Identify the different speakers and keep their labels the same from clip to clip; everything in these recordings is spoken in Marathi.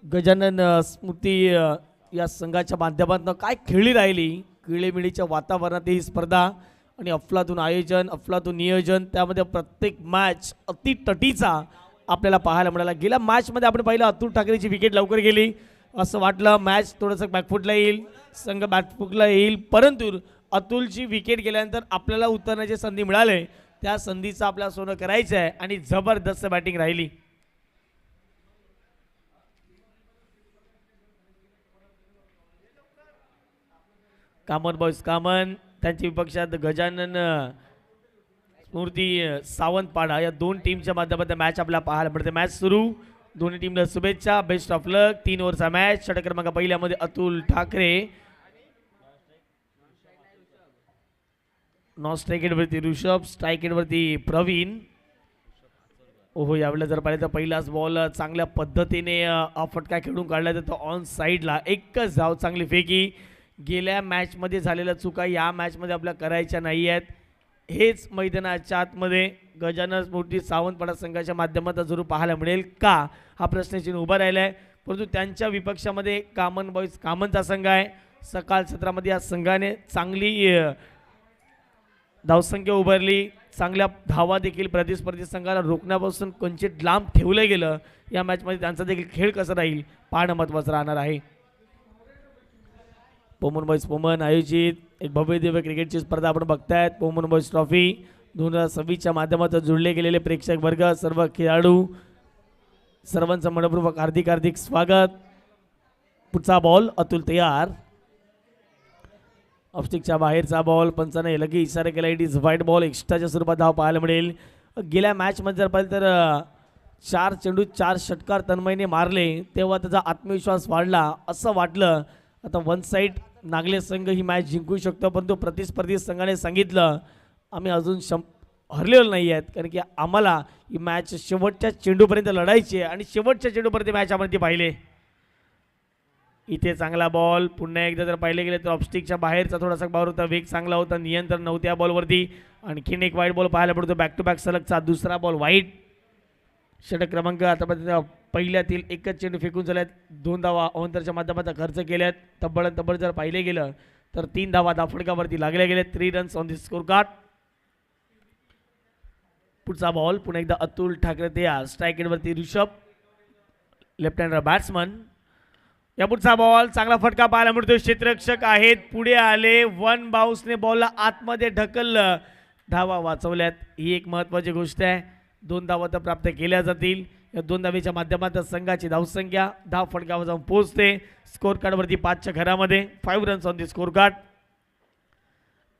Speaker 1: गजानन स्मृती या संघाच्या माध्यमातून काय खेळली राहिली. खेळीमेळीच्या वातावरणात ही स्पर्धा आणि अफलातून आयोजन, अफलातून नियोजन, त्यामध्ये प्रत्येक मॅच अति तटीचा आपल्याला पाहायला मिळाला. गेल्या मॅचमध्ये आपण पाहिलं अतुल ठाकरेची विकेट लवकर गेली, असं वाटलं मॅच थोडंसं बॅकफुटला येईल, संघ बॅकफुटला येईल, परंतु अतुलची विकेट गेल्यानंतर आपल्याला उतरण्याची संधी मिळाली. त्या संधीचं आपल्याला सोनं करायचं आहे आणि जबरदस्त बॅटिंग राहिली. कामन बॉयज कामन त्यांच्या विपक्षात गजानन स्मृती सावंतपाडा या दोन टीमच्या माध्यमातून मॅच आपल्याला पाहायला मिळते. मॅच सुरू, दोन्ही टीमला शुभेच्छा, बेस्ट ऑफ लक. 3 ओव्हरचा मॅच. षटक क्रमांक पहिल्यामध्ये अतुल ठाकरे, नॉन स्ट्रायकेटवरती ऋषभ, स्ट्रायकेटवरती प्रवीण. ओहो, यावेळेला जर पाहिलं तर पहिलाच बॉल चांगल्या पद्धतीने फटका खेळून काढला तर तो ऑन साईडला. एकच धाव, चांगली फेकी. गेल्या मॅचमध्ये झालेल्या चुका या मॅचमध्ये आपल्या करायच्या नाही आहेत. हेच मैदानाच्या आतमध्ये गजानन स्मृती सावंतपाडा संघाच्या माध्यमातून जरूर पाहायला मिळेल का, हा प्रश्नचिन्ह उभा राहिला आहे. परंतु त्यांच्या विपक्षामध्ये कामन बॉईज कामनचा संघ आहे. सकाळ सत्रामध्ये या संघाने चांगली धावसंख्या उभारली, चांगल्या धावा देखील प्रतिस्पर्धी संघाला रोखण्यापासून कंचित लांब ठेवलं गेलं. या मॅचमध्ये त्यांचा देखील खेळ कसा राहील पाहणं महत्त्वाचं राहणार आहे. पोमन बॉईज पोमन आयोजित एक भव्य दिव्य क्रिकेटची स्पर्धा आपण बघतायत. पोमन बॉईज ट्रॉफी 2026च्या माध्यमातून जुळले गेलेले प्रेक्षक वर्ग, सर्व खेळाडू, सर्वांचं मनपूर्वक हार्दिक हार्दिक स्वागत. पुढचा बॉल अतुल तयार, ऑफस्टिकच्या बाहेरचा बॉल, पंचाने लगी इशारा केला. It is wide ball. एक्स्ट्राच्या स्वरूपात धाव पाहायला मिळेल. गेल्या मॅचमध्ये जर पाहिलं तर 4 चेंडू 4 षटकार तन्मयने मारले, तेव्हा त्याचा आत्मविश्वास वाढला. असं वाटलं आता वन साईड नागले संघ ही मॅच जिंकू शकतो, परंतु प्रतिस्पर्धी संघाने सांगितलं आम्ही अजून हरलेलो नाही आहेत, कारण की आम्हाला ही मॅच शेवटच्या चेंडूपर्यंत लढायची आहे आणि शेवटच्या चेंडूपर्यंत मॅच आपण ती पाहिले. इथे चांगला बॉल. पुन्हा एकदा जर पाहिले गेले तर ऑफस्टिकच्या बाहेरचा थोडासा बॉल होता, वेग चांगला होता, नियंत्रण नव्हते या बॉलवरती. आणखीन एक वाईट बॉल पाहायला पडतो. बॅक टू बॅक सलगचा दुसरा बॉल वाईट. षटक क्रमांक आता पहिल्यातील एकच चेंडू फेकून झाल्यात. 2 धावा अवंतरच्या माध्यमातून खर्च केल्यात. तब्बल जर पाहिले गेलं तर 3 धावा धाफडकावरती लागल्या गेल्या. 3 runs on the score card. पुढचा बॉल पुन्हा एकदा अतुल ठाकरे तयार, स्ट्रायकेटवरती ऋषभ, लेफ्ट हँडर बॅट्समन. या पुढचा बॉल चांगला फटका पाहायला मिळतो. क्षेत्ररक्षक आहेत, पुढे आले, वन बाउन्सने बॉलला आतमध्ये ढकललं, धावा वाचवल्यात. ही एक महत्त्वाची गोष्ट आहे. 2 धावा तर प्राप्त केल्या जातील. या 2 धावेच्या माध्यमातून संघाची धावसंख्या धाव फटकावर जाऊन पोहोचते. स्कोर कार्डवरती 5च्या घरामध्ये 5 runs on the score card.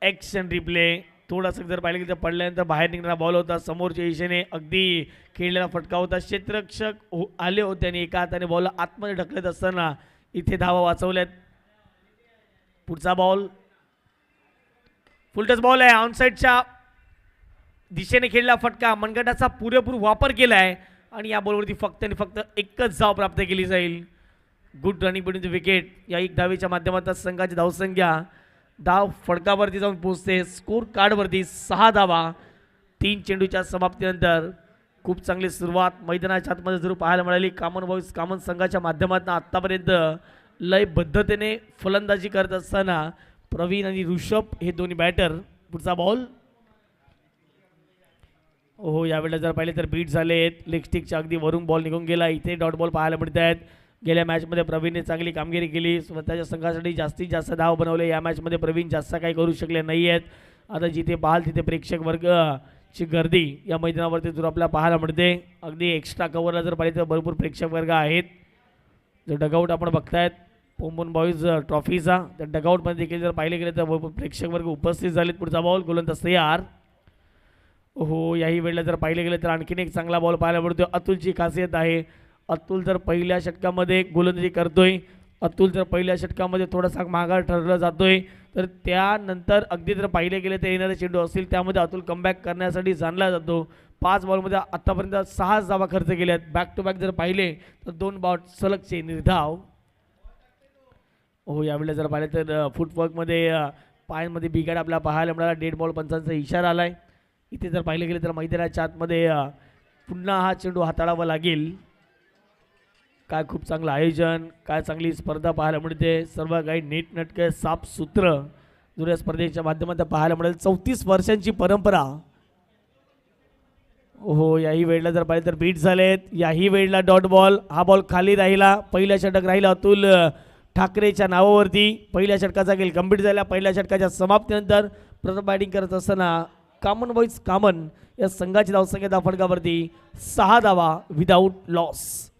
Speaker 1: Action replay. थोडासा जर पाहिलं तर पडल्यानंतर बाहेर निघणारा बॉल होता, समोरच्या दिशेने अगदी खेळलेला फटका होता. क्षेत्ररक्षक आले होते आणि एका हाताने बॉल आतमध्ये ढकलत असताना इथे धावा वाचवल्यात. पुढचा बॉल फुलटच बॉल आहे, ऑनसाईडच्या दिशेने खेळलेला फटका, मनगटाचा पुरेपूर वापर केला आहे आणि या बॉलवरती फक्त आणि फक्त एकच धाव प्राप्त केली जाईल. Good running between the wicket. या एक धावेच्या माध्यमातून संघाची धावसंख्या धाव फडकावरती जाऊन पोहोचते. स्कोर कार्डवरती 6 धावा 3 चेंडूच्या समाप्तीनंतर. खूप चांगली सुरुवात मैदानाच्या आतमध्ये जरूर पाहायला मिळाली. कामन बॉईज कामन संघाच्या माध्यमातून आत्तापर्यंत लयबद्धतेने फलंदाजी करत असताना प्रवीण आणि ऋषभ हे दोन्ही बॅटर. पुढचा बॉल. हो, यावेळेला जर पाहिले तर बीट झाले आहेत. लेग स्टिकच्या अगदी वरून बॉल निघून गेला. इथे डॉट बॉल पाहायला मिळत आहेत. गेल्या मॅचमध्ये प्रवीणने चांगली कामगिरी केली, स्वतःच्या संघासाठी जास्तीत जास्त धाव बनवले. या मॅचमध्ये प्रवीण जास्त काही करू शकले नाही आहेत. आता जिथे पाहाल तिथे प्रेक्षक वर्गाची गर्दी या मैदानावरती जर आपल्याला पाहायला मिळते. अगदी एक्स्ट्रा कव्हरला जर पाहिजे तर भरपूर प्रेक्षक वर्ग आहेत. जो डगआउट आपण बघतायत पोमन बॉईज ट्रॉफीचा, त्या डगआउटमध्ये देखील जर पाहिले गेले तर भरपूर प्रेक्षक वर्ग उपस्थित झालेत. पुढचा बॉल गोलंदाज तयार. हो, याही वेळेला जर पाहिले गेले तर आणखीन एक चांगला बॉल पाहायला मिळतो. अतुलची खासियत आहे, अतुल जर पहिल्या षटकामध्ये गोलंदाजी करतोय, अतुल जर पहिल्या षटकामध्ये थोडासा माघार ठरला जातोय, तर त्यानंतर अगदी जर पाहिले गेले तर येणारे चेंडू असतील त्यामध्ये अतुल कमबॅक करण्यासाठी जाणला जातो. 5 बॉलमध्ये आत्तापर्यंत 6 धावा खर्च केल्यात. बॅक टू बॅक जर पाहिले तर 2 बॉल सलगचे निर्धाव. हो, यावेळेला जर पाहिले तर फुटवर्कमध्ये पायांमध्ये बिघाड आपल्याला पाहायला मिळाला. डेड बॉल पंचांचा इशारा आलाय. इथे जर पाहिले गेले तर मैदानाच्या आतमध्ये पुन्हा हा चेंडू हाताळावा लागेल. काय खूप चांगलं आयोजन, काय चांगली स्पर्धा पाहायला मिळते. सर्व काही नीटनेटके साफसूत्र जुन्या स्पर्धेच्या माध्यमातून पाहायला मिळेल. 34 वर्षांची परंपरा. हो, याही वेळेला जर पाहिजे तर बीट झालेत. याही वेळेला डॉट बॉल. हा बॉल खाली राहिला. पहिला षटक राहिला अतुल ठाकरेच्या नावावरती. पहिल्या षटकाचा खेळ कंप्लीट झाला. पहिल्या षटकाच्या समाप्तीनंतर प्रथम बॅटिंग करत असताना कॉमन बॉईज कॉमन या संघाची धावसंख्या धाफडकावरती 6 धावा विदाऊट लॉस.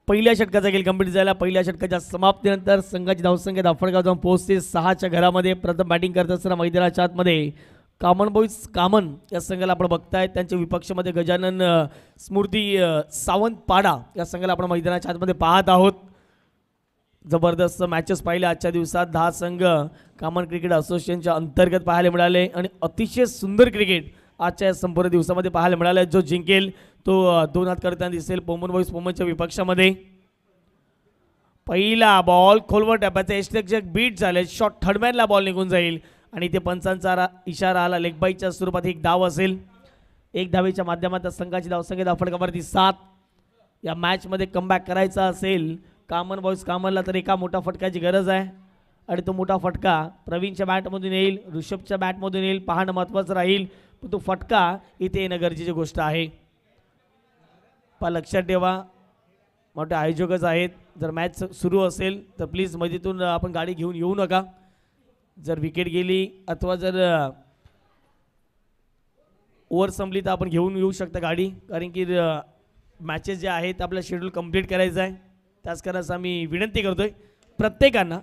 Speaker 1: पहिल्या षटकाचा खेळ कंप्लीट झाला. पहिल्या षटकाच्या समाप्तीनंतर संघाची धावसंख्या धाफडगाव जाऊन पोहोचते 6च्या घरामध्ये. प्रथम बॅटिंग करत असताना मैदानाच्या आतमध्ये कॉमन बॉईज कॉमन या संघाला आपण बघताय. त्यांच्या विपक्षामध्ये गजानन स्मृती सावंत पाडा या संघाला आपण मैदानाच्या आतमध्ये पाहत आहोत. जबरदस्त मॅचेस पाहिले आजच्या दिवसात. 10 संघ कॉमन क्रिकेट असोसिएशनच्या अंतर्गत पाहायला मिळाले आणि अतिशय सुंदर क्रिकेट आजच्या या संपूर्ण दिवसामध्ये पाहायला मिळाला. जो जिंकेल तो 2 हात करताना दिसेल पोमन बॉईज पोमनच्या विपक्षामध्ये. पहिला बॉल खोलवर टप्प्याचा एस्टेक बीट झाले. शॉट थर्डमॅनला बॉल निघून जाईल आणि ते पंचांचा इशारा आला. लेग बाईच्या स्वरूपात एक धाव असेल. एक धावेच्या माध्यमातून संघाची धावसंख्या धाफडकावरती 7. या मॅचमध्ये कमबॅक करायचा असेल कॉमन बॉईज कॉमनला तर एका मोठा फटक्याची गरज आहे आणि तो मोठा फटका प्रवीणच्या बॅटमधून येईल, ऋषभच्या बॅटमधून येईल. पाहणं महत्त्वाचं राहील, पण तो फटका इथे येणं गरजेची गोष्ट आहे. लक्षात ठेवा, मोठे आयोजकच आहेत. जर मॅच सुरू असेल तर प्लीज मध्येतून आपण गाडी घेऊन येऊ नका. जर विकेट गेली अथवा जर ओव्हर संपली तर आपण घेऊन येऊ शकता गाडी, कारण की मॅचेस जे आहेत आपलं शेड्यूल कंप्लीट करायचं आहे. त्याच करायचं आम्ही विनंती करतोय प्रत्येकांना.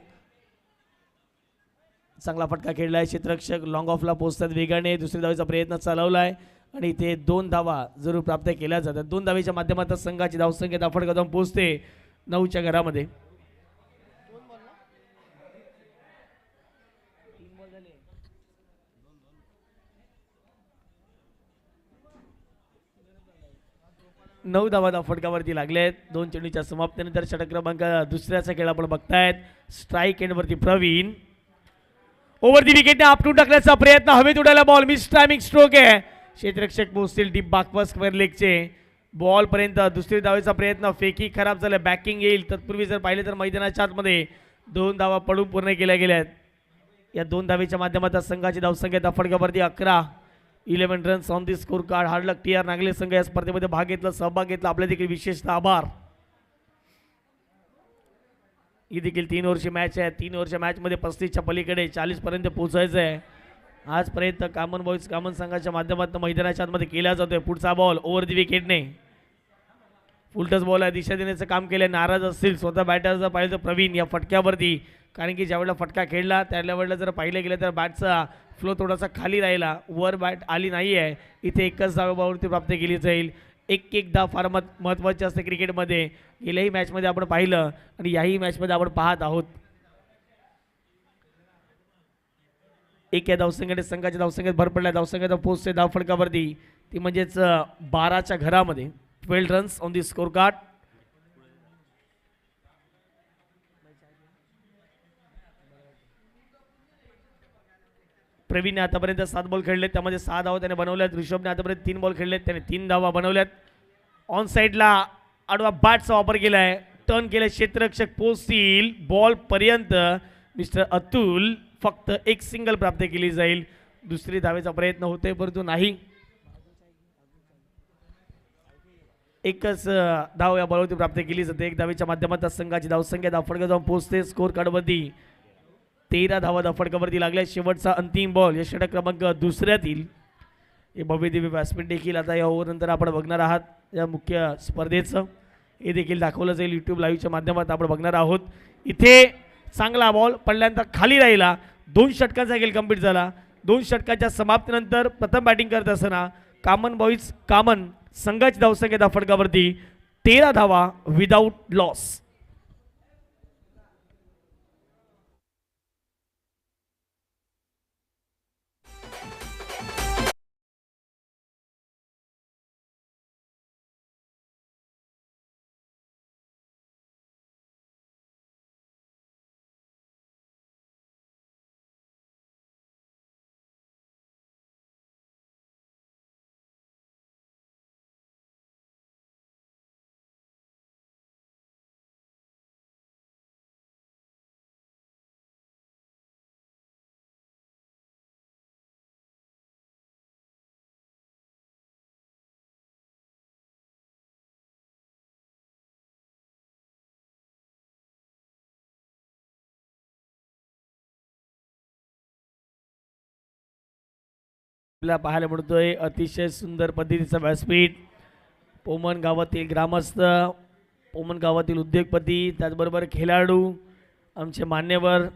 Speaker 1: चांगला फटका खेळला आहे. क्षेत्ररक्षक लॉंग ऑफला पोहोचतात वेगाने. दुसऱ्या धावेचा प्रयत्न चालवला आहे आणि इथे 2 धावा जरूर प्राप्त केल्या जातात. 2 धावेच्या माध्यमातून संघाची धावसंख्या धाफडगाव जाऊन पोहोचते 9च्या घरामध्ये. नऊ धावा धाफडकावरती लागले आहेत. 2 चेंडूच्या समाप्तीनंतर षटक क्रमांक दुसऱ्याचा खेळ आपण बघतायत. स्ट्राईक एंडवरती प्रवीण. ओव्हर दी विकेटने आपटून टाकण्याचा प्रयत्न. हवेत उडाला बॉल. मिस टायमिंग स्ट्रोक आहे. क्षेत्ररक्षक पोहोचतील डीप बाकवास स्क्वेअर लेगचे बॉल पर्यंत. दुसरी धावेचा प्रयत्न. फेकी खराब झालं. बॅकिंग येईल. तत्पूर्वी जर पाहिले तर मैदानाच्या आतमध्ये 2 धावा पडून पूर्ण केल्या गेल्या आहेत. या 2 धावेच्या माध्यमातून संघाची धावसंख्या धाफडकावरती 11. 11 runs on the score card. Hard luck TR Nagle संघ या स्पर्धेमध्ये भाग घेतला, सहभाग घेतला. आपल्या देखील विशेषतः आभार. ही देखील 3 ओव्हरची मॅच आहे. 3 ओव्हरच्या मॅचमध्ये 35च्या पलीकडे 40 पर्यंत पोहोचायचं आहे. आजपर्यंत कॉमन बॉईज कॉमन संघाच्या माध्यमातून मैदानाच्या आतमध्ये केला जातोय. पुढचा बॉल ओव्हर दी विकेटने. फुलटच बॉल आहे. दिशा देण्याचं काम केलं. नाराज असतील स्वतः बॅटरचं पाहिलं तर प्रवीण या फटक्यावरती, कारण की ज्यावेळेला फटका खेळला त्यावेळेला जर पाहिलं गेलं तर बॅटचा फ्लो थोडासा खाली राहिला. वर बॅट आली नाही आहे. इथे एकच धावावरती प्राप्त केली जाईल. एक धाव फार महत्त्वाची असते क्रिकेटमध्ये. गेल्याही मॅचमध्ये आपण पाहिलं आणि याही मॅचमध्ये आपण पाहत आहोत. एक या धावसंख्येने संघाच्या धावसंख्येत भर पडल्या. धावसंख्येत पोहोचते धावफडकावरती ती म्हणजेच 12च्या घरामध्ये. 12 runs on the score card. प्रवीणने आतापर्यंत 7 बॉल खेळलेत, त्यामध्ये 6 धावा त्याने बनवल्यात. ऋषभने आतापर्यंत 3 बॉल खेळलेत, त्याने 3 धावा बनवल्यात. ऑन साईडला आडवा बॅटचा वापर केला आहे. टर्न केलं. क्षेत्ररक्षक पोहोचतील बॉल पर्यंत. मिस्टर अतुल फक्त एक सिंगल प्राप्त केली जाईल. दुसरी धावेचा प्रयत्न होते परंतु नाही. एकच धाव या बॉलवरती प्राप्त केली जाते. एक धावेच्या माध्यमातून संघाची धावसंख्या धाफडगाव जाऊन पोहोचते स्कोर कार्डवरती 13 धावा धाफडकावरती लागल्या. शेवटचा अंतिम बॉल या षटक क्रमांक दुसऱ्यातील. हे भव्य दिव्य व्यासपीठ देखील आता या ओव्हरनंतर आपण बघणार आहात. या मुख्य स्पर्धेचं हे देखील दाखवलं जाईल यूट्यूब लाईव्हच्या माध्यमातून आपण बघणार आहोत. इथे चांगला बॉल पडल्यानंतर खाली राहिला. 2 षटकांचा खेळ कंप्लीट झाला. 2 षटकाच्या समाप्तीनंतर प्रथम बॅटिंग करत असताना कॉमन बॉईज कॉमन संघाची धावसंख्या धाफडकावरती 13 धावा विदाऊट लॉस. आपल्याला पाहायला मिळतोय अतिशय सुंदर पद्धतीचा व्यासपीठ. पोमन गावातील ग्रामस्थ, पोमन गावातील उद्योगपती, त्याचबरोबर खेळाडू, आमचे मान्यवर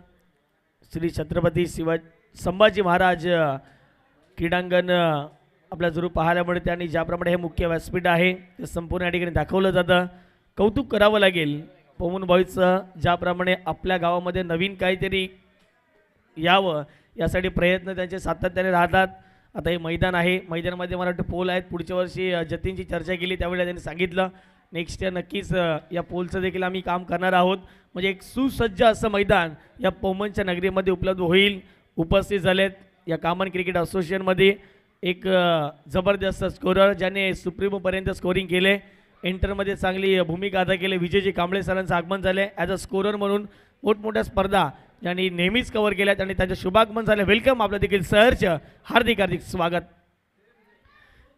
Speaker 1: श्री छत्रपती संभाजी महाराज क्रीडांगण आपल्या जरूर पाहायला मिळते. आणि ज्याप्रमाणे हे मुख्य व्यासपीठ आहे ते संपूर्ण या ठिकाणी दाखवलं जातं. कौतुक करावं लागेल पोमन बॉईजचं, ज्याप्रमाणे आपल्या गावामध्ये नवीन काहीतरी यावं यासाठी प्रयत्न त्यांचे सातत्याने राहतात. आता हे मैदान आहे, मैदानामध्ये मला वाटतं पोल आहेत. पुढच्या वर्षी जतीनची चर्चा केली त्यावेळेला त्यांनी सांगितलं नेक्स्ट इयर नक्कीच या पोलचं देखील आम्ही काम करणार आहोत. म्हणजे एक सुसज्ज असं मैदान या पोमनच्या नगरीमध्ये उपलब्ध होईल. उपस्थित झालेत या कामन क्रिकेट असोसिएशनमध्ये एक जबरदस्त स्कोरर ज्याने सुप्रीमोपर्यंत स्कोरिंग केले, एंटरमध्ये चांगली भूमिका अदा केली. विजयजी कांबळे सरांचं आगमन झाले ॲज अ स्कोरर म्हणून. मोठमोठ्या स्पर्धा ज्यांनी नेहमीच कव्हर केल्यात आणि त्यांचं शुभागमन झालं. वेलकम, आपलं देखील सहर्ष हार्दिक हार्दिक स्वागत.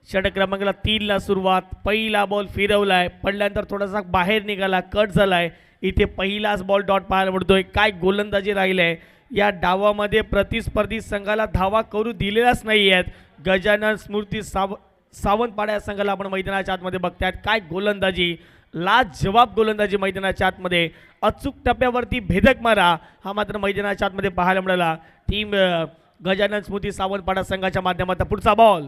Speaker 1: षटक क्रमांकाला 3ला सुरुवात. पहिला बॉल फिरवलाय, पडल्यानंतर थोडासा बाहेर निघाला, कट झालाय. इथे पहिलाच बॉल डॉट पाहायला मिळतोय. काय गोलंदाजी राहिली आहे या डावामध्ये. प्रतिस्पर्धी संघाला धावा करू दिलेल्याच नाही आहेत. गजानन स्मृती सावंतपाडा या संघाला आपण मैदानाच्या आतमध्ये बघतायत. काय गोलंदाजी, लाजवाब गोलंदाजी मैदानाच्या आतमध्ये. अचूक टप्प्यावरती भेदक मारा हा मात्र मैदानाच्या आतमध्ये पाहायला मिळाला टीम गजानन स्मृती सावंतपाडा संघाच्या माध्यमातून. पुढचा बॉल,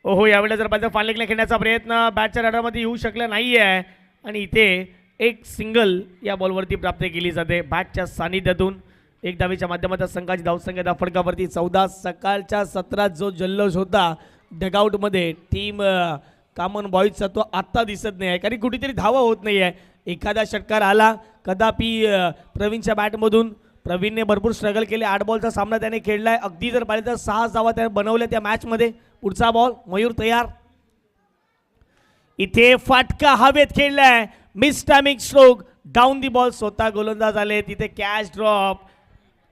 Speaker 1: ओहो, यावेळेला जर पाहिजे फायनल खेळण्याचा प्रयत्न बॅटच्या रडारमध्ये येऊ शकला नाही आहे आणि इथे एक सिंगल या बॉलवरती प्राप्त केली जाते बॅटच्या सानिध्यातून. एक धावेच्या माध्यमातून संघाची धावसंख्या फटकावरती 14. सकाळच्या सत्रात जो जल्लोष होता डगआउटमध्ये टीम कामन बॉईजचा तो आत्ता दिसत नाही आहे, कारण कुठेतरी धावा होत नाही आहे. एखादा षटकार आला कदापि प्रवीणच्या बॅटमधून. प्रवीणने भरपूर स्ट्रगल केले, 8 बॉलचा सामना त्याने खेळलाय. अगदी जर पाहिलं तर 6 धावा त्याने बनवल्या त्या मॅचमध्ये. पुढचा बॉल, मयूर तयार. इथे फाटका हवेत खेळलाय, miss timing stroke, down the ball. स्वतः गोलंदाज आले, तिथे कॅच ड्रॉप,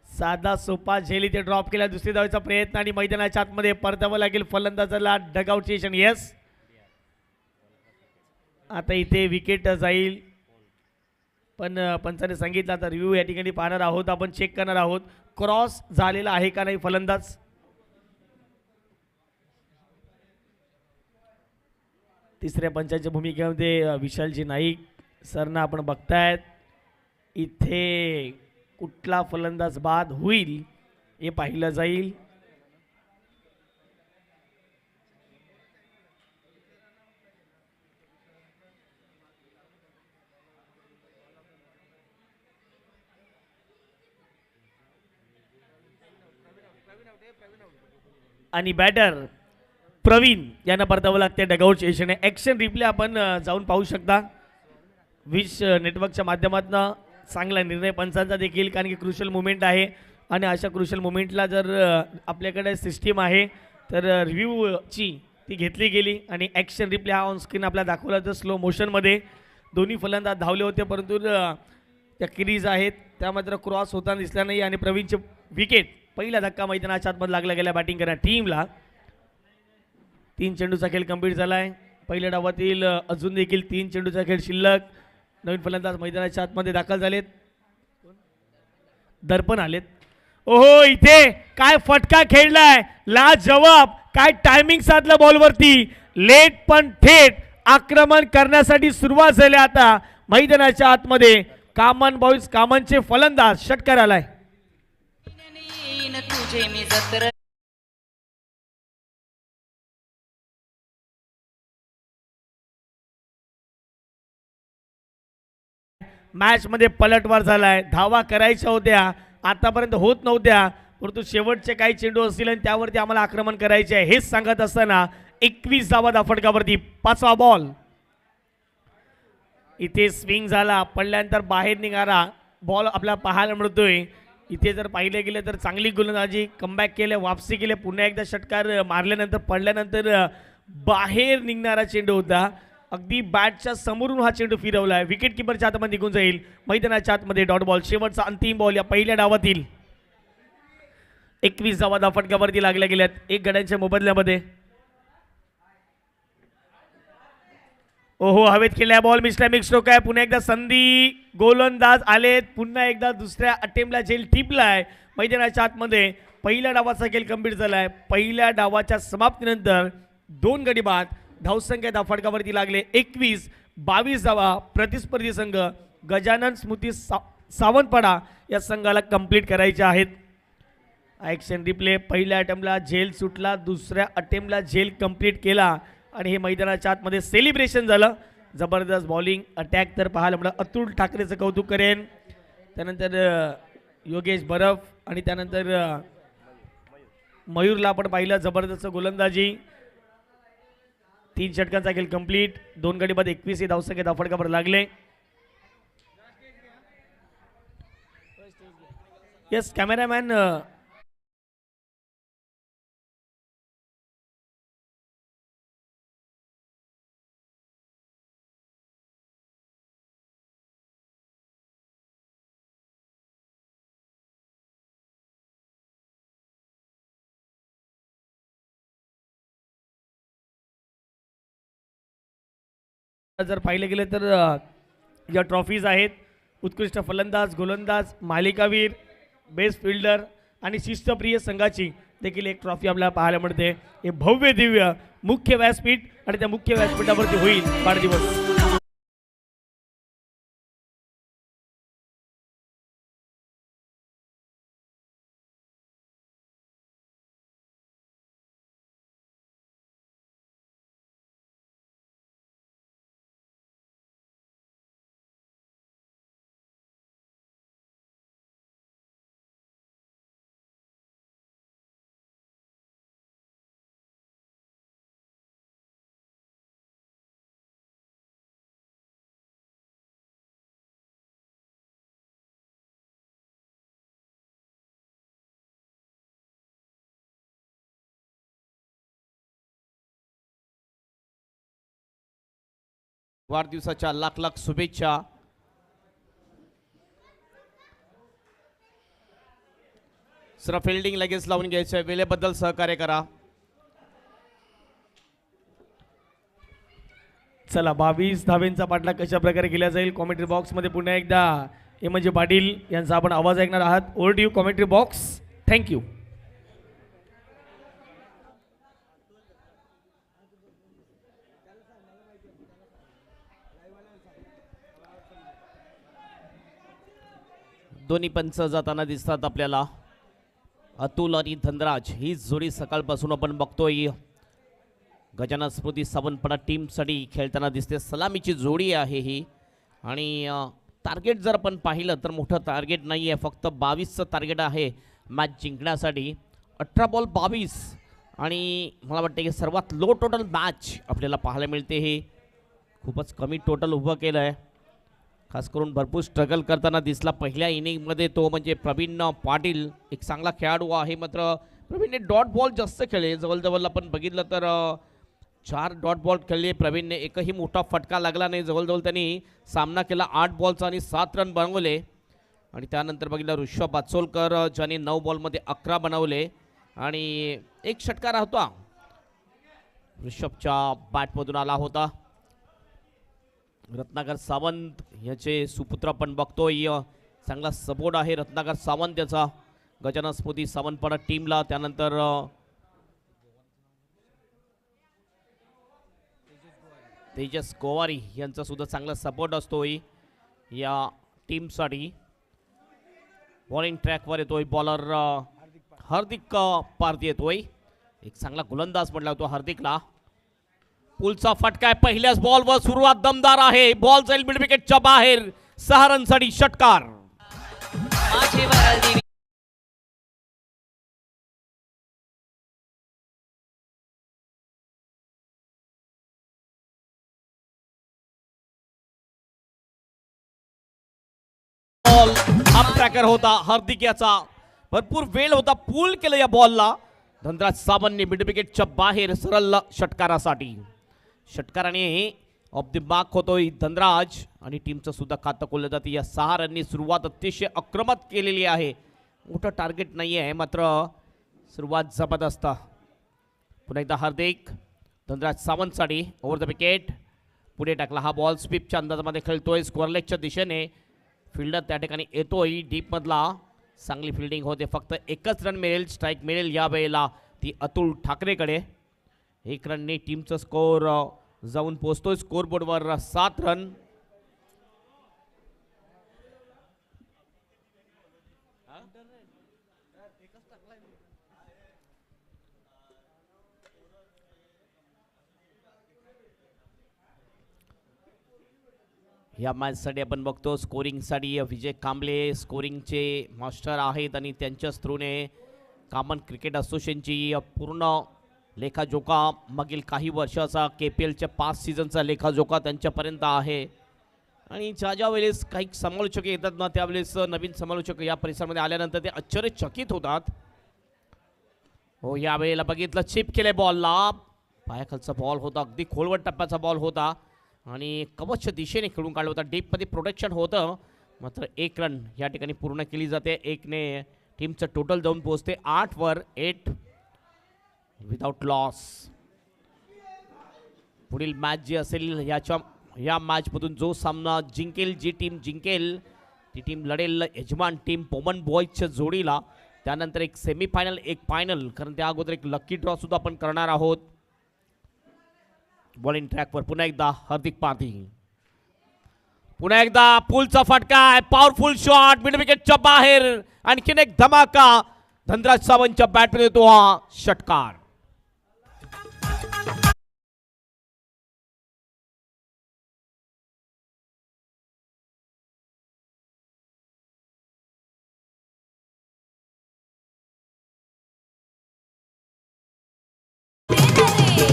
Speaker 1: साधा सोपा झेल इथे ड्रॉप केला. दुसरी धावेचा प्रयत्न आणि मैदानाच्या आतमध्ये परतावं लागेल फलंदाजाला. Dugout session, yes. आता इथे विकेट जाईल, पण पंचाने सांगितलं आता रिव्ह्यू या ठिकाणी पाहणार आहोत आपण, चेक करणार आहोत क्रॉस झालेला आहे का नाही फलंदाज. तिसऱ्या पंचांच्या भूमिकेमध्ये विशालजी नाईक सरना आपण बघतायत. इथे कुठला फलंदाज बाद होईल हे पाहिलं जाईल. आणि बॅटर प्रवीण यांना परतावं लागते डगआउट सेशन. ॲक्शन रिप्ले आपण जाऊन पाहू शकता विश नेटवर्कच्या माध्यमातून. चांगला निर्णय पंचांचा देखील, कारण की क्रुशल मुवमेंट आहे आणि अशा क्रुशल मुवमेंटला जर आपल्याकडे सिस्टीम आहे तर रिव्ह्यूची ती घेतली गेली आणि ॲक्शन रिप्ले हा ऑन स्क्रीन आपल्याला दाखवला तर स्लो मोशनमध्ये. दोन्ही फलंदाज धावले होते, परंतु त्या क्रीज आहेत त्या मात्र क्रॉस होताना दिसला नाही आणि प्रवीणचे विकेट. पहिला धक्का मैदानाच्या आतमध्ये लागला गेला बॅटिंग करा टीमला. 3 चेंडूचा खेळ कंप्लीट झाला आहे. पहिल्या डावातील अजून देखील 3 चेंडूचा खेळ शिल्लक. नवीन फलंदाज मैदानाच्या आतमध्ये दाखल झालेत, दर्पण आलेत. ओहो, इथे काय फटका खेळलाय, लाजवाब. काय टायमिंग साधलं बॉलवरती, लेट पण थेट आक्रमण करण्यासाठी सुरुवात झाली. आता मैदानाच्या आतमध्ये कामन बॉईज, कामनचे फलंदाज षटकार आलाय. मॅच मध्ये पलटवार झालाय. धावा करायच्या होत्या, आतापर्यंत होत नव्हत्या, परंतु शेवटचे काही चेंडू असतील आणि त्यावरती आम्हाला आक्रमण करायचे आहे हेच सांगत असताना 21 धावा धाफटकावरती. 5वा बॉल. इथे स्विंग झाला, पडल्यानंतर बाहेर निघाला बॉल आपल्याला पाहायला मिळतोय. इथे जर पाहिले गेले तर चांगली गोलंदाजी, कमबॅक केले, वापसी केले. पुन्हा एकदा षटकार मारल्यानंतर पडल्यानंतर बाहेर निघणारा चेंडू होता. अगदी बॅटच्या समोरून हा चेंडू फिरवला आहे. विकेट किपरच्या हातामध्ये निघून जाईल. मैदानाच्या आतमध्ये डॉट बॉल. शेवटचा अंतिम बॉल या पहिल्या डावातील. 21 धावा धाफटकावरती लागल्या गेल्यात 1 गड्यांच्या मोबदल्यामध्ये. ओहो, हवेत केल्या बॉल, मिस्टर मिक्स स्ट्रोक आहे. पुन्हा एकदा संधी, गोलंदाज आलेत. पुन्हा एकदा दुसऱ्या अटेम्प्टला झेल टिपलाय मैदानाच्या आतमध्ये. पहिल्या डावाचा खेळ कंप्लीट झाला आहे. पहिल्या डावाच्या समाप्तीनंतर 2 गडी बाद, धावसंख्या त्या फटकावरती लागले 21-22 धावा. प्रतिस्पर्धी संघ गजानन स्मृती सावंतपाडा या संघाला कंप्लीट करायचे आहेत. Action replay. पहिल्या अटेम्प्टला झेल सुटला, दुसऱ्या अटेम्प्टला झेल कंप्लीट केला आणि हे मैदानाच्या आतमध्ये सेलिब्रेशन झालं. जबरदस्त बॉलिंग अटॅक तर पाहायला मिळालं. अतुल ठाकरेचं कौतुक करेन, त्यानंतर योगेश बरफ आणि त्यानंतर मयूरला आपण पाहिलं. जबरदस्त गोलंदाजी. 3 षटकांचा खेळ कंप्लीट. 2 गडी बाद 21 हे धावसंख्या धावफटकावर लागले. Yes cameraman. जर पाहिलं गेलं तर या ट्रॉफीज आहेत. उत्कृष्ट फलंदाज, गोलंदाज, मालिकावीर, बेस्ट फिल्डर आणि शिस्तप्रिय संघाची देखील एक ट्रॉफी आपल्याला पाहायला मिळते. हे भव्य दिव्य मुख्य व्यासपीठ आणि त्या मुख्य व्यासपीठावरती होईल वाढदिवस.
Speaker 2: वाढदिवसाच्या लाख लाख शुभेच्छा. सर फिल्डिंग लगेच लावून घ्यायचं, वेळेबद्दल सहकार्य करा.
Speaker 1: चला 22 धावेंचा पाठलाग कशा प्रकारे केला जाईल कॉमेंट्री बॉक्समध्ये पुन्हा एकदा हे म्हणजे पाटील यांचा आपण आवाज ऐकणार आहात. Over to you commentary box. Thank you.
Speaker 2: दोन्ही पंच जाताना दिसतात आपल्याला. अतुल आणि धनराज ही जोडी सकाळपासून आपण बघतोय. गजानन स्मृती सावंतपाडा टीमसाठी खेळताना दिसते. सलामीची जोडी आहे ही आणि टार्गेट जर आपण पाहिलं तर मोठं टार्गेट नाही आहे, फक्त 22चं टार्गेट आहे मॅच जिंकण्यासाठी. 18 बॉल 22 आणि मला वाटतं की सर्वात लो टोटल मॅच आपल्याला पाहायला मिळते. हे खूपच कमी टोटल उभं केलं आहे. खास करून भरपूर स्ट्रगल करताना दिसला पहिल्या इनिंगमध्ये तो म्हणजे प्रवीण पाटील. एक चांगला खेळाडू आहे, मात्र प्रवीणने डॉट बॉल जास्त खेळले. जवळजवळ आपण बघितलं तर 4 डॉट बॉल खेळले प्रवीणने. एकही मोठा फटका लागला नाही. जवळजवळ त्यांनी सामना केला 8 बॉलचा आणि 7 रन बनवले. आणि त्यानंतर बघितलं ऋषभ बाचोलकर ज्याने 9 बॉलमध्ये 11 बनवले आणि एक षटकार होता ऋषभच्या बॅटमधून आला होता. रत्नाकर सावंत याचे सुपुत्र आपण बघतोय. चांगला सपोर्ट आहे रत्नाकर सावंत याचा गजानन स्मृती सावंतपाडा टीमला. त्यानंतर तेजस गोवारी यांचा सुद्धा चांगला सपोर्ट असतोय या टीमसाठी. बॉलिंग ट्रॅकवर येतोय बॉलर हार्दिक पारधी येतोय. एक चांगला गोलंदाज म्हटला होतो हार्दिकला. पुलचा फटका आहे पहिल्याच बॉलवर. सुरुवात दमदार आहे. बॉल जाईल मिड विकेटच्या बाहेर. 6 रनसाठी षटकार. बॉल हाफ ट्रॅकर होता हार्दिक याचा. भरपूर वेळ होता. पूल केलं या बॉलला. धनराज सावंतने मिड विकेटच्या बाहेर सरळ षटकारासाठी. षटकाराने ऑफ द मार्क होतोय धनराज आणि टीमचं सुद्धा खातं खोललं जाते. या 6 रननी सुरुवात अतिशय आक्रमक केलेली आहे. मोठं टार्गेट नाही आहे, मात्र सुरुवात जबरदस्त. पुन्हा एकदा हार्दिक धनराज सावंतसाठी ओव्हर द विकेट. पुढे टाकला हा बॉल. स्वीपच्या अंदाजामध्ये खेळतोय स्क्वेअर लेगच्या दिशेने. फिल्डर त्या ठिकाणी येतोय डीपमधला. चांगली फिल्डिंग होते. फक्त एकच रन मिळेल, स्ट्राईक मिळेल यावेळेला ती अतुल ठाकरेकडे. 1 रनने टीमचा स्कोर जाऊन पोहोचतोय स्कोरबोर्डवर 7 रन. या मॅचसाठी आपण बघतो स्कोरिंगसाठी विजय कांबळे स्कोरिंगचे मास्टर आहेत आणि त्यांच्याच थ्रूने कॉमन क्रिकेट असोसिएशनची पूर्ण लेखाजोखा मागील काही वर्षाचा KPLच्या 5 सीझनचा लेखाजोखा त्यांच्यापर्यंत आहे. आणि ज्या वेळेस काही समालोचक येतात ना त्यावेळेस नवीन समालोचक या परिसरामध्ये आल्यानंतर ते आश्चर्यचकित होतात. हो यावेळेला बघितलं चिप केले बॉलला, पायाखालचा बॉल होता, अगदी खोलवर टप्प्याचा बॉल होता आणि कवच दिशेने खेळून काढलं होतं. डीपमध्ये प्रोटेक्शन होतं. मात्र 1 रन या ठिकाणी पूर्ण केली जाते. 1ने टीमचं टोटल जाऊन पोहोचते 8 वर 8 विदाउट लॉस. पुढील मॅच जी असेल या मॅचमधून जो सामना जिंकेल, जी टीम जिंकेल ती टीम लढेल यजमान टीम पोमन बॉयजच्या जोडीला. त्यानंतर एक सेमीफायनल एक फायनल, कारण त्या अगोदर एक लकी ड्रॉ सुद्धा आपण करणार आहोत. बॉलिंग ट्रॅकवर पुन्हा एकदा हार्दिक पाटील. पुन्हा एकदा पुलचा फटका आहे, पॉवरफुल शॉट मिड विकेटच्या बाहेर. आणखीन एक धमाका धनराज सावंतच्या बॅटमध्ये येतो हा षटकार.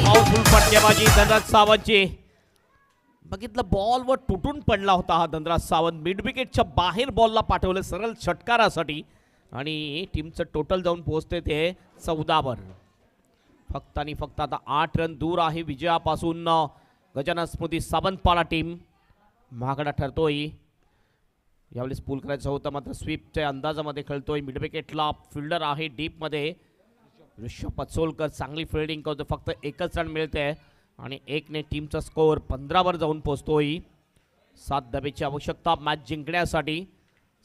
Speaker 2: पॉवरफुल फटकेबाजी धनराज सावंतची. बघितलं बॉलवर तुटून पडला होता हा धनराज सावंत. मिड विकेटच्या बाहेर बॉलला पाठवलं सरळ षटकारासाठी आणि टीमचं टोटल जाऊन पोहोचते ते 14 वर. फक्त आणि फक्त आता 8 रन दूर आहे विजयापासून गजानन स्मृती सावंतपाडा टीम. महागडा ठरतोय. यावेळेस पूल करायचं होतं मात्र स्वीपच्या अंदाजामध्ये खेळतोय. मिड विकेटला फिल्डर आहे डीपमध्ये ऋषभ पचोलकर, चांगली फिल्डिंग करतो. फक्त 1च रन मिळते आणि 1ने टीमचा स्कोअर 15 वर जाऊन पोहोचतोय. 7 धावेची आवश्यकता मॅच जिंकण्यासाठी.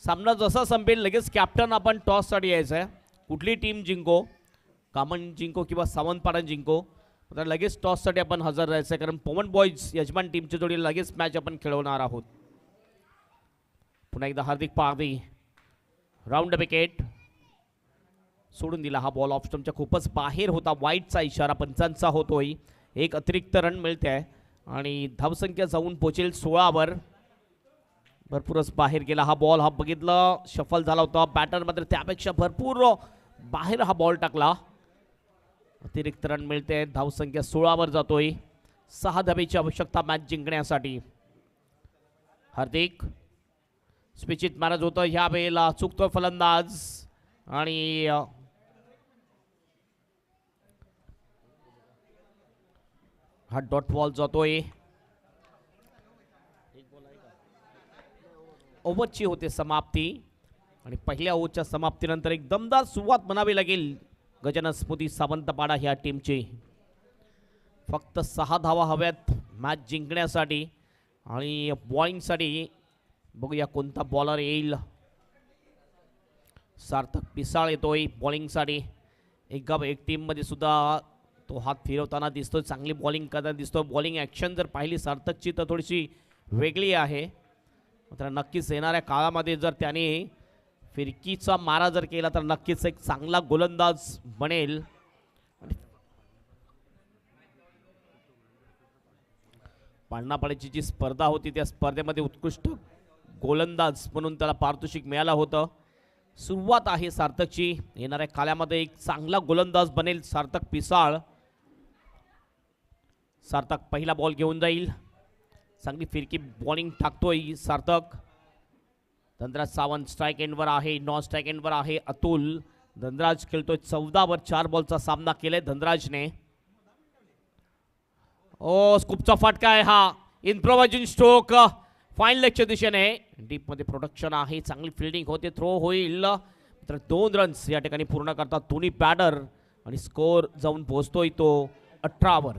Speaker 2: सामना जसा संपेल लगेच कॅप्टन आपण टॉससाठी यायचं आहे. कुठली टीम जिंको, कामन जिंको किंवा सावंतपाडा जिंको, तर लगेच टॉससाठी आपण हजर राहायचं आहे, कारण पोमन बॉयज यजमान टीमच्या जोडीला लगेच मॅच आपण खेळवणार आहोत. पुन्हा एकदा हार्दिक पाटील राऊंड विकेट सोडून दिला. हा बॉल ऑफ स्टंपच्या खूपच बाहेर होता. वाईटचा इशारा पंचांचा होतोय. 1 अतिरिक्त रन मिळते आहे आणि धावसंख्या जाऊन पोहोचेल 16 वर. भरपूरच बाहेर गेला हा बॉल. हा बघितलं शफल झाला होता बॅटर मात्र त्यापेक्षा भरपूर बाहेर हा बॉल टाकला. अतिरिक्त रन मिळते. धावसंख्या 16 वर जातोय. 6 धावेची आवश्यकता मॅच जिंकण्यासाठी. हार्दिक स्विचित मॅनेज होतं. ह्या वेळेला चुकतोय फलंदाज आणि हा डॉट बॉल जातोय. ओव्हरची होते समाप्ती आणि पहिल्या ओव्हरच्या समाप्तीनंतर एक दमदार सुरुवात म्हणावी लागेल गजानन स्मृती सावंतपाडा ह्या टीमची. फक्त 6 धावा हव्यात मॅच जिंकण्यासाठी आणि बॉलिंगसाठी बघूया कोणता बॉलर येईल. सार्थक पिसाळ येतोय बॉलिंगसाठी. एक टीममध्ये सुद्धा तो हात फिरवताना दिसतोय, चांगली बॉलिंग करताना दिसतोय. बॉलिंग ॲक्शन जर पाहिली सार्थकची तर थोडीशी वेगळी आहे. मात्र नक्कीच येणाऱ्या काळामध्ये जर त्याने फिरकीचा मारा जर केला तर नक्कीच एक चांगला गोलंदाज बनेल. पाळणापाड्याची जी स्पर्धा होती त्या स्पर्धेमध्ये उत्कृष्ट गोलंदाज म्हणून त्याला पारितोषिक मिळालं होतं. सुरुवात आहे सार्थकची. येणाऱ्या काळामध्ये एक चांगला गोलंदाज बनेल सार्थक पिसाळ. सार्थक पहिला बॉल घेऊन जाईल. चांगली फिरकी बॉलिंग टाकतोय सार्थक. धनराज सावंत स्ट्राईक एंडवर आहे. नॉन स्ट्राईक एंडवर आहे अतुल. धनराज खेळतोय 14 वर. 4 बॉलचा सामना केलाय धनराजने. ओ स्कूपचा फटका आहे हा. इम्प्रोवायझिंग स्ट्रोक फाईन लेगच्या दिशेने. डीपमध्ये प्रोडक्शन आहे. चांगली फिल्डिंग होते. थ्रो होईल तर 2 रन्स या ठिकाणी पूर्ण करतात दोन्ही बॅटर आणि स्कोर जाऊन पोहोचतोय तो 18 वर.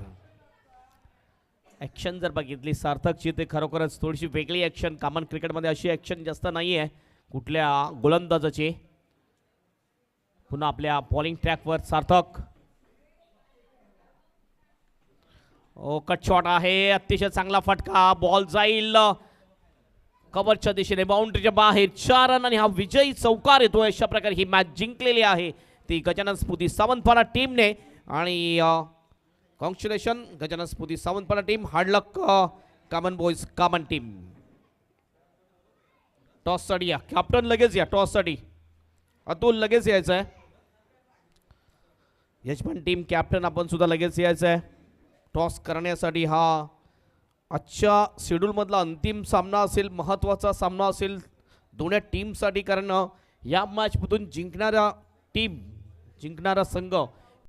Speaker 2: ॲक्शन जर बघितली सार्थकची ते खरोखरच थोडीशी वेगळी ॲक्शन. कॉमन क्रिकेटमध्ये अशी ॲक्शन जास्त नाही आहे कुठल्या गोलंदाजाची. पुन्हा आपल्या बॉलिंग ट्रॅकवर सार्थक. कट शॉट आहे, अतिशय चांगला फटका. बॉल जाईल कव्हरच्या दिशेने, बाउंड्रीच्या बाहेर 4 रन आणि हा विजयी चौकार येतो. अशा प्रकारे ही मॅच जिंकलेली आहे ती गजानन स्फूर्ती सावंतवाडा टीमने. आणि कॉंग्रॅच्युलेशन गजानन स्फूर्ती सावंतवाडा टीम. हार्ड लक कामन बॉयज कामन टीम. टॉससाठी या, कॅप्टन लगेच या टॉससाठी. अतुल लगेच यायचं आहे. यजमान टीम कॅप्टन आपण सुद्धा लगेच यायचं आहे टॉस करण्यासाठी. हा आजच्या शेड्यूलमधला अंतिम सामना असेल, महत्त्वाचा सामना असेल दोन्ही टीमसाठी. कारण या मॅचमधून जिंकणारा टीम, जिंकणारा संघ